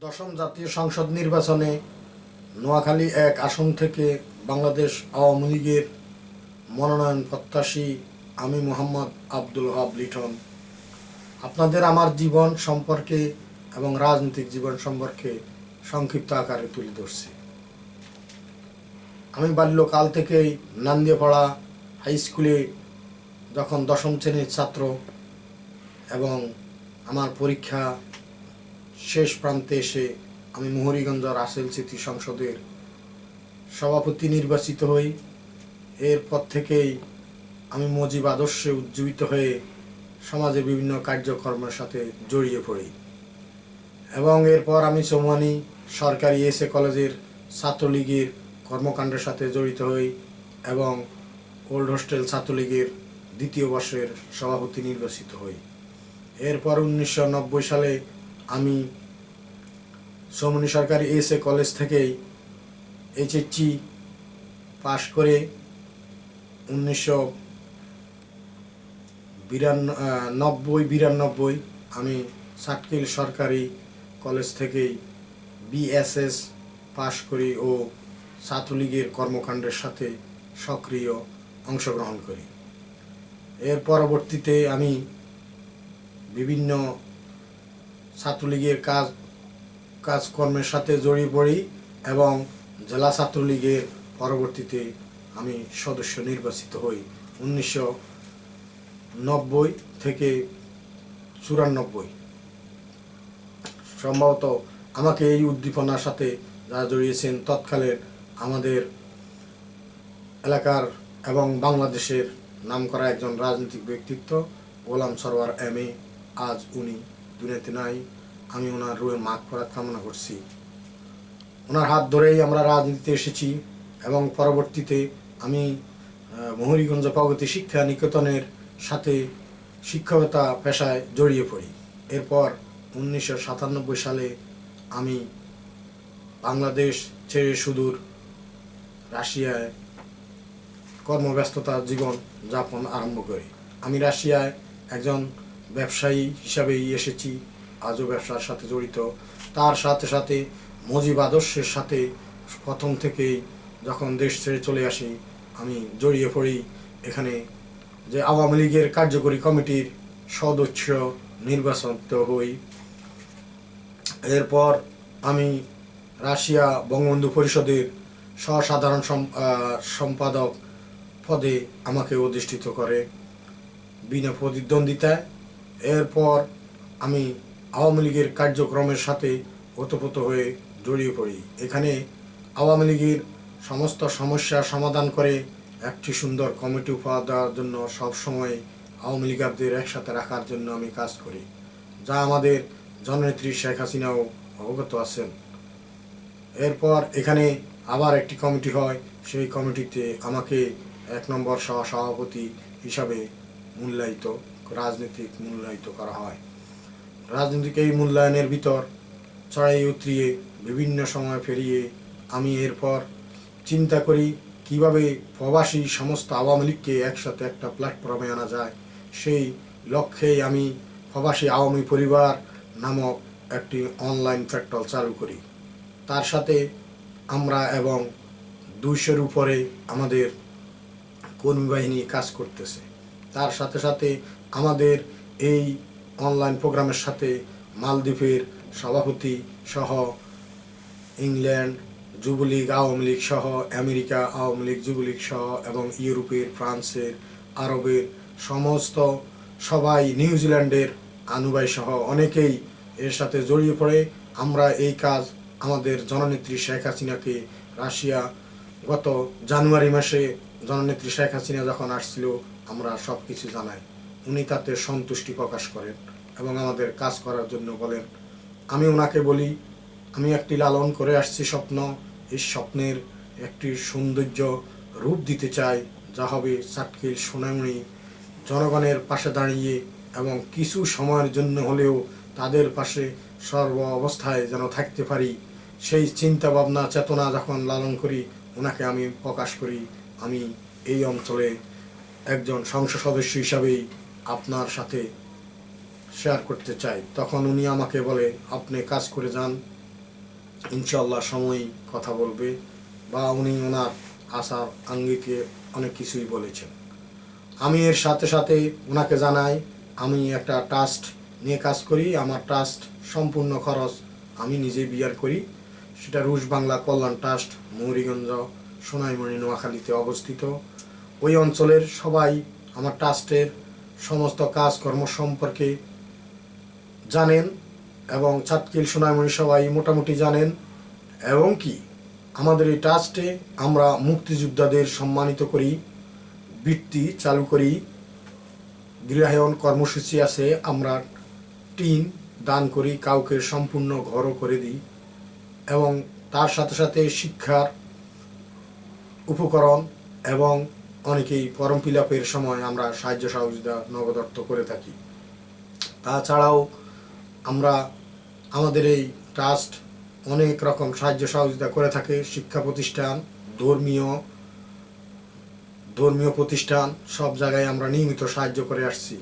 দশম জাতীয় সংসদ নির্বাচনে নোয়াখালী এক আসন থেকে বাংলাদেশ আওয়ামী লীগের মনোনয়ন প্রত্যাশী আমি মোহাম্মদ আব্দুল ওহাব লিটন আপনাদের আমার জীবন সম্পর্কে এবং রাজনৈতিক জীবন সম্পর্কে সংক্ষিপ্ত আকারে তুলে ধরছি। আমি বাল্যকাল থেকেই নান্দিয়াপাড়া হাই স্কুলে যখন দশম শ্রেণীর ছাত্র এবং আমার পরীক্ষা শেষ প্রান্তে এসে আমি মুহুরীগঞ্জ রাসেল স্মৃতি সংসদের সভাপতি নির্বাচিত হই। এরপর থেকেই আমি মুজিব আদর্শে উজ্জীবিত হয়ে সমাজে বিভিন্ন কার্যক্রমের সাথে জড়িয়ে পড়ি এবং এরপর আমি চৌমানি সরকারি এসএ কলেজের ছাত্রলীগের কর্মকাণ্ডের সাথে জড়িত হই এবং ওল্ড হোস্টেল ছাত্রলীগের দ্বিতীয় বর্ষের সভাপতি নির্বাচিত হই। এরপর 1990 সালে আমি চৌমনি সরকারি এসএ কলেজ থেকেই এইচএসসি পাশ করে 1992 আমি চাটকিল সরকারি কলেজ থেকেই বিএসএস পাশ করি ও ছাত্রলীগের কর্মকাণ্ডের সাথে সক্রিয় অংশগ্রহণ করি। এর পরবর্তীতে আমি বিভিন্ন ছাত্রলীগের কাজকর্মের সাথে জড়িয়ে পড়ি এবং জেলা ছাত্রলীগের পরবর্তীতে আমি সদস্য নির্বাচিত হই 1990 থেকে 94। সম্ভবত আমাকে এই উদ্দীপনার সাথে যারা জড়িয়েছেন তৎকালের আমাদের এলাকার এবং বাংলাদেশের নামকরা একজন রাজনৈতিক ব্যক্তিত্ব গোলাম সরওয়ার এম.এ, আজ উনি দুনিয়াতে নাই। আমি ওনার রুহের মাগফিরাত কামনা করছি। ওনার হাত ধরেই আমরা রাজনীতিতে এসেছি এবং পরবর্তীতে আমি মুহুরীগঞ্জ প্রগতি শিক্ষা নিকেতনের সাথে শিক্ষকতা পেশায় জড়িয়ে পড়ি। এরপর 1997 সালে আমি বাংলাদেশ ছেড়ে সুদূর রাশিয়ায় কর্মব্যস্ততা জীবন যাপন আরম্ভ করি। আমি রাশিয়ায় একজন ব্যবসায়ী হিসাবেই এসেছি, আজও ব্যবসার সাথে জড়িত। তার সাথে সাথে মুজিব আদর্শের সাথে প্রথম থেকেই যখন দেশ ছেড়ে চলে আসি আমি জড়িয়ে পড়ি। এখানে যে আওয়ামী লীগের কার্যকরী কমিটির সদস্য নির্বাচিত হই। এরপর আমি রাশিয়া বঙ্গবন্ধু পরিষদের সহসাধারণ সম্পাদক পদে আমাকে অধিষ্ঠিত করে বিনা প্রতিদ্বন্দ্বিতায়। এরপর আমি আওয়ামী লীগের কার্যক্রমের সাথে ওতপ্রোত হয়ে জড়িয়ে পড়ি। এখানে আওয়ামী লীগের সমস্ত সমস্যার সমাধান করে একটি সুন্দর কমিটি উপহার দেওয়ার জন্য সবসময় আওয়ামী লীগারদের একসাথে রাখার জন্য আমি কাজ করি, যা আমাদের জননেত্রী শেখ হাসিনাও অবগত আছেন। এরপর এখানে আবার একটি কমিটি হয়, সেই কমিটিতে আমাকে 1 নম্বর সভাপতি হিসাবে রাজনৈতিক মূল্যায়িত করা হয়। রাজনৈতিক এই মূল্যায়নের ভিতর চড়াই উতরিয়ে বিভিন্ন সময় পেরিয়ে আমি এরপর চিন্তা করি কিভাবে প্রবাসী সমস্ত আওয়ামী লীগকে একসাথে একটা প্ল্যাটফর্মে আনা যায়। সেই লক্ষ্যেই আমি প্রবাসী আওয়ামী পরিবার নামক একটি অনলাইন পোর্টাল চালু করি। তার সাথে আমরা এবং 200-এর উপরে আমাদের কর্মী বাহিনী কাজ করতেছে। তার সাথে সাথে আমাদের এই অনলাইন প্রোগ্রামের সাথে মালদ্বীপের সভাপতি সহ ইংল্যান্ড যুবলীগ আওয়ামী লীগ সহ আমেরিকা আওয়ামী লীগ যুবলীগ সহ এবং ইউরোপের, ফ্রান্সের, আরবের সমস্ত সবাই, নিউজিল্যান্ডের আনুবাই সহ অনেকেই এর সাথে জড়িয়ে পড়ে। আমরা এই কাজ আমাদের জননেত্রী শেখ হাসিনাকে রাশিয়া গত জানুয়ারি মাসে জননেত্রী শেখ হাসিনা যখন আসছিল আমরা সব কিছু জানাই। উনি তাতে সন্তুষ্টি প্রকাশ করেন এবং আমাদের কাজ করার জন্য বলেন। আমি ওনাকে বলি আমি একটি লালন করে আসছি স্বপ্ন, এই স্বপ্নের একটি সৌন্দর্য রূপ দিতে চাই, যা হবে চাটকিল সোনামণি জনগণের পাশে দাঁড়িয়ে এবং কিছু সময়ের জন্য হলেও তাদের পাশে সর্ব অবস্থায় যেন থাকতে পারি। সেই চিন্তা ভাবনা চেতনা যখন লালন করি ওনাকে আমি প্রকাশ করি। আমি এই অঞ্চলে একজন সংসদ সদস্য হিসাবেই আপনার সাথে শেয়ার করতে চাই। তখন উনি আমাকে বলে আপনি কাজ করে যান, ইনশাল্লাহ সময় কথা বলবে, বা উনি ওনার আশার আঙ্গিকে অনেক কিছুই বলেছেন। আমি এর সাথে সাথে ওনাকে জানাই আমি একটা ট্রাস্ট নিয়ে কাজ করি। আমার ট্রাস্ট সম্পূর্ণ খরচ আমি নিজে বিয়ার করি। সেটা রুশ বাংলা কল্যাণ ট্রাস্ট, মৌরিগঞ্জ, সোনাইমণি, নোয়াখালীতে অবস্থিত। ওই অঞ্চলের সবাই আমার ট্রাস্টের সমস্ত কাজকর্ম সম্পর্কে জানেন, এবং চাটকিল, সোনাইমণি সবাই মোটামুটি জানেন। এবং কি আমাদের এই ট্রাস্টে আমরা মুক্তিযোদ্ধাদের সম্মানিত করি, বৃত্তি চালু করি, গৃহায়ন কর্মসূচি আছে, আমরা টিন দান করি, কাউকে সম্পূর্ণ ঘরও করে দিই, এবং তার সাথে সাথে শিক্ষার উপকরণ এবং অনেকেই ফর্ম ফিল আপের সময় আমরা সাহায্য সহযোগিতা নগদ অর্থ করে থাকি। তাছাড়াও আমরা আমাদের এই ট্রাস্ট অনেক রকম সাহায্য সহযোগিতা করে থাকে। শিক্ষা প্রতিষ্ঠান, ধর্মীয় প্রতিষ্ঠান, সব জায়গায় আমরা নিয়মিত সাহায্য করে আসছি।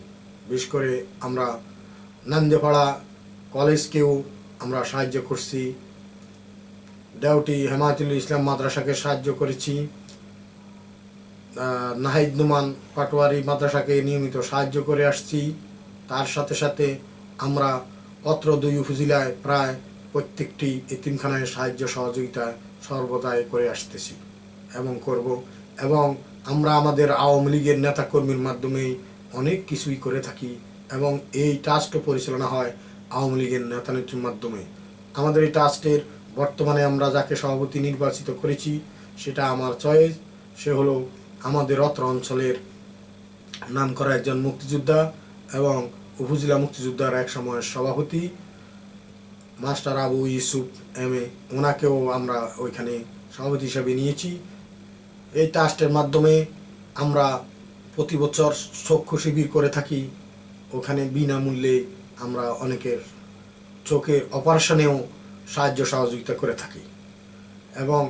বিশেষ করে আমরা নান্দেপাড়া কলেজকেও আমরা সাহায্য করছি, দেওটি হেমায়তুল ইসলাম মাদ্রাসাকে সাহায্য করেছি, নাহিদ নুমান পাটোয়ারি মাদ্রাসাকে নিয়মিত সাহায্য করে আসছি। তার সাথে সাথে আমরা অত্র 2 উপজেলায় প্রায় প্রত্যেকটি এতিমখানায় সাহায্য সহযোগিতা সর্বদাই করে আসতেছি এবং করব। এবং আমরা আমাদের আওয়ামী লীগের নেতাকর্মীর মাধ্যমেই অনেক কিছুই করে থাকি, এবং এই ট্রাস্টও পরিচালনা হয় আওয়ামী লীগের নেতানেত্রীর মাধ্যমে। আমাদের এই ট্রাস্টের বর্তমানে আমরা যাকে সভাপতি নির্বাচিত করেছি সেটা আমার চয়েস। সে হলো আমাদের অত্র অঞ্চলের নামকরা একজন মুক্তিযোদ্ধা এবং উপজেলা মুক্তিযোদ্ধার এক সময়ের সভাপতি মাস্টার আবু ইউসুফ এম.এ, ওনাকেও আমরা ওইখানে সভাপতি হিসাবে নিয়েছি। এই ট্রাস্টের মাধ্যমে আমরা প্রতি বছর চক্ষু শিবির করে থাকি। ওখানে বিনামূল্যে আমরা অনেকের চোখের অপারেশনেও সাহায্য সহযোগিতা করে থাকি। এবং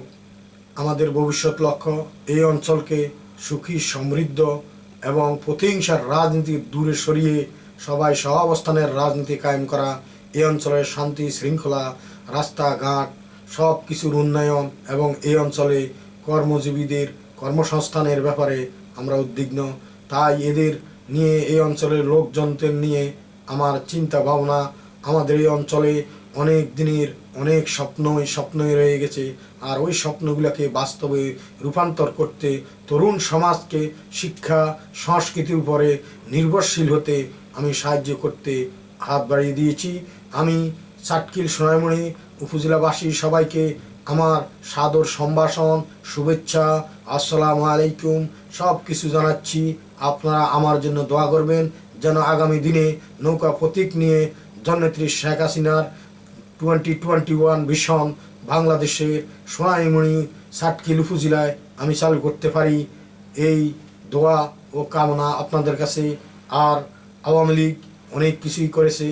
আমাদের ভবিষ্যৎ লক্ষ্য এই অঞ্চলকে সুখী, সমৃদ্ধ এবং প্রতিহিংসার রাজনীতি দূরে সরিয়ে সবাই সহাবস্থানের রাজনীতি কায়েম করা, এই অঞ্চলের শান্তি শৃঙ্খলা, রাস্তাঘাট সব কিছুর উন্নয়ন, এবং এই অঞ্চলে কর্মজীবীদের কর্মসংস্থানের ব্যাপারে আমরা উদ্বিগ্ন। তাই এদের নিয়ে, এই অঞ্চলের লোকজনদের নিয়ে আমার চিন্তা ভাবনা। আমাদের এই অঞ্চলে অনেক দিনের অনেক স্বপ্নই রয়ে গেছে, আর ওই স্বপ্নগুলোকে বাস্তবে রূপান্তর করতে তরুণ সমাজকে শিক্ষা সংস্কৃতির উপরে নির্ভরশীল হতে আমি সাহায্য করতে হাত বাড়িয়ে দিয়েছি। আমি চাটকিল, সোনাইমণি উপজেলাবাসী সবাইকে আমার সাদর সম্ভাষণ, শুভেচ্ছা, আসসালামু আলাইকুম সব কিছু জানাচ্ছি। আপনারা আমার জন্য দোয়া করবেন যেন আগামী দিনে নৌকা প্রতীক নিয়ে জননেত্রী শেখ হাসিনার 2021 ভিশন বাংলাদেশের সোনাইমণি চাটকিল উপজেলায় আমি চালু করতে পারি, এই দোয়া ও কামনা আপনাদের কাছে। আর আওয়ামী লীগ অনেক কিছুই করেছে,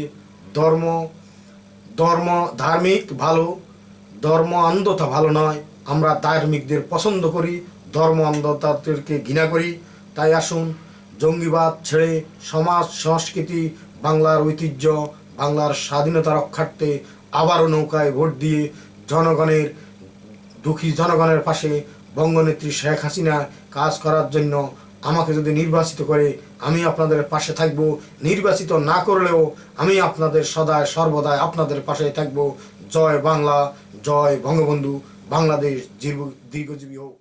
ধার্মিক ভালো, ধর্ম অন্ধতা ভালো নয়। আমরা ধার্মিকদের পছন্দ করি, ধর্ম অন্ধতাদেরকে ঘৃণা করি। তাই আসুন জঙ্গিবাদ ছেড়ে সমাজ সংস্কৃতি, বাংলার ঐতিহ্য, বাংলার স্বাধীনতা রক্ষার্থে আবারও নৌকায় ভোট দিয়ে জনগণের, দুঃখী জনগণের পাশে বঙ্গনেত্রী শেখ হাসিনা কাজ করার জন্য আমাকে যদি নির্বাচিত করে আমি আপনাদের পাশে থাকব। নির্বাচিত না করলেও আমি আপনাদের সদায় সর্বদাই আপনাদের পাশে থাকব। জয় বাংলা, জয় বঙ্গবন্ধু, বাংলাদেশ দীর্ঘজীবী হোক।